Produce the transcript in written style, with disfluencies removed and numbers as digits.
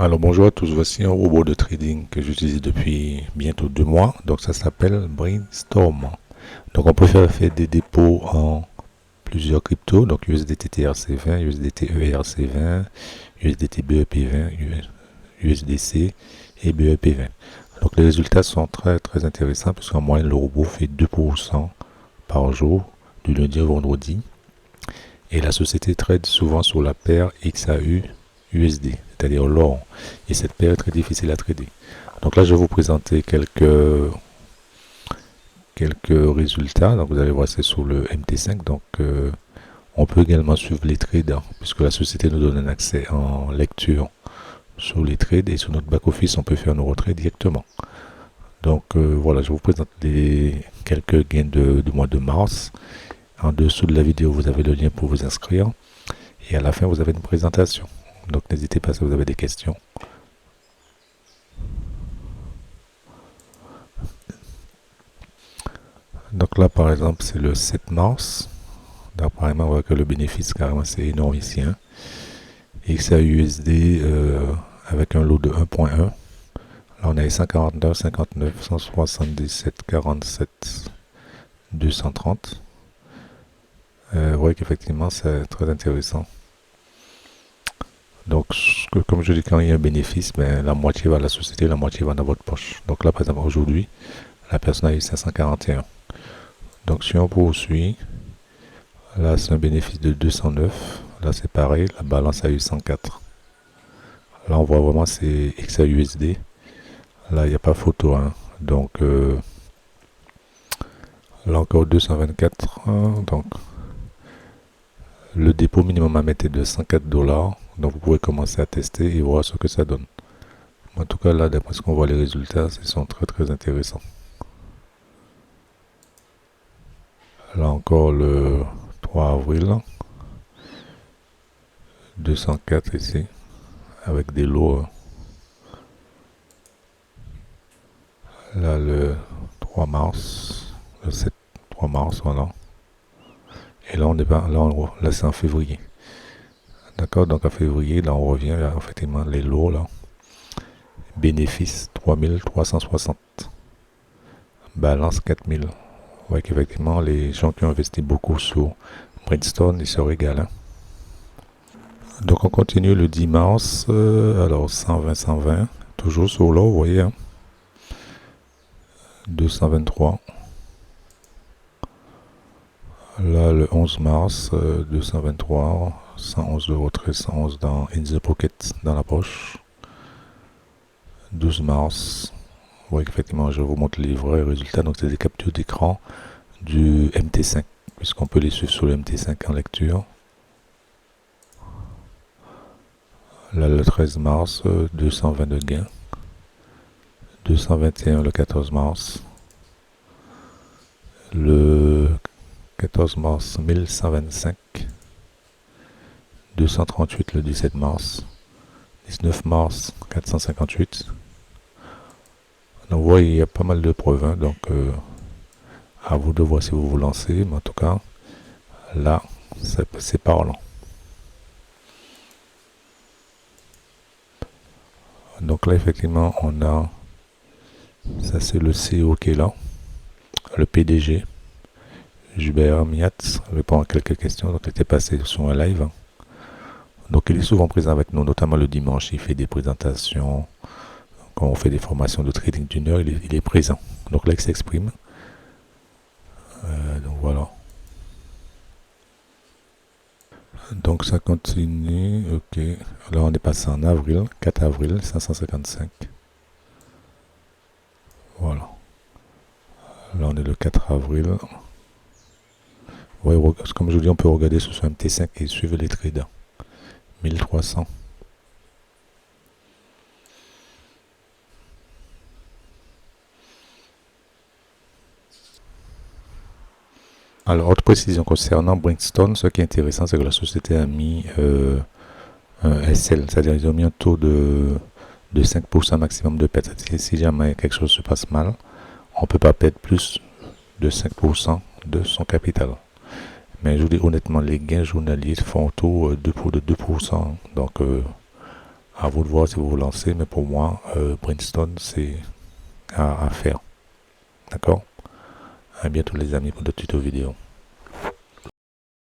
Alors bonjour à tous, voici un robot de trading que j'utilise depuis bientôt 2 mois. Donc ça s'appelle Brainstorm. Donc on peut faire des dépôts en plusieurs cryptos, donc USDT TRC20, USDT ERC20, USDT BEP20, USDC et BEP20. Donc les résultats sont très très intéressants puisqu'en moyenne le robot fait 2% par jour du lundi au vendredi. Et la société trade souvent sur la paire XAU USD, c'est-à-dire l'or. Et cette paire est très difficile à trader. Donc là, je vais vous présenter quelques résultats. Donc vous allez voir, c'est sur le MT5. Donc on peut également suivre les trades, puisque la société nous donne un accès en lecture sur les trades. Et sur notre back-office, on peut faire nos retraits directement. Donc voilà, je vous présente quelques gains du mois de mars. En dessous de la vidéo, vous avez le lien pour vous inscrire. Et à la fin, vous avez une présentation. Donc n'hésitez pas si vous avez des questions. Donc là, par exemple, c'est le 7 mars. Donc, apparemment, on voit que le bénéfice, carrément, c'est énorme ici. XAUSD avec un lot de 1.1. Là, on a 149, 59, 177, 47, 230. Vous voyez qu'effectivement, c'est très intéressant. Donc, comme je dis, quand il y a un bénéfice, ben, la moitié va à la société, la moitié va dans votre poche. Donc là, par exemple, aujourd'hui, la personne a eu 541. Donc, si on poursuit, là, c'est un bénéfice de 209. Là, c'est pareil, la balance a eu 104. Là, on voit vraiment c'est XAUSD. Là, il n'y a pas photo. Donc, là encore 224. Donc, le dépôt minimum à mettre est de 104 $. Donc, vous pouvez commencer à tester et voir ce que ça donne. En tout cas, là, d'après ce qu'on voit, les résultats, ils sont très très intéressants. Là encore, le 3 avril, 204 ici, avec des lots. Là, le 3 mars, le 3 mars, voilà. Et là, on est pas, là c'est en février. D'accord, donc en février, là, on revient vers effectivement les lots, là. Bénéfice 3360. Balance 4000. Vous voyez qu'effectivement, les gens qui ont investi beaucoup sur Brainstorm, ils se régalent. Donc on continue le 10 mars, alors 120, 120, toujours sur l'eau, vous voyez, 223. Là, le 11 mars, 223, 111 de retrait, 111 dans In the Pocket, dans la poche. 12 mars, vous voyez qu'effectivement, je vous montre les vrais résultats. Donc, c'est des captures d'écran du MT5, puisqu'on peut les suivre sur le MT5 en lecture. Là, le 13 mars, 220 de gains. 221 le 14 mars. Le 14 mars, 1125. 238 le 17 mars. 19 mars, 458. Donc, vous voyez, il y a pas mal de preuves. Donc, à vous de voir si vous vous lancez. Mais en tout cas, là, c'est parlant. Donc là, effectivement, on a... Ça, c'est le CEO qui est là. Le PDG. Jubert Miat répond à quelques questions. Donc, il était passé sur un live. Donc, il est souvent présent avec nous, notamment le dimanche. Il fait des présentations. Quand on fait des formations de trading d'une heure, il est présent. Donc là, il s'exprime. Donc voilà. Donc ça continue. Ok. Là, on est passé en avril. 4 avril, 555. Voilà. Là, on est le 4 avril. Ouais, comme je vous dis, on peut regarder sur son MT5 et suivre les trades. 1300. Alors, autre précision concernant Brainstorm, ce qui est intéressant, c'est que la société a mis un SL, c'est-à-dire ils ont mis un taux de 5% maximum de perte. Si jamais quelque chose se passe mal, on ne peut pas perdre plus de 5% de son capital. Mais je vous dis honnêtement, les gains journaliers font autour de 2%. Donc, À vous de voir si vous vous lancez, mais pour moi, Brimstone, c'est à faire. D'accord? À bientôt les amis pour d'autres tutos vidéo.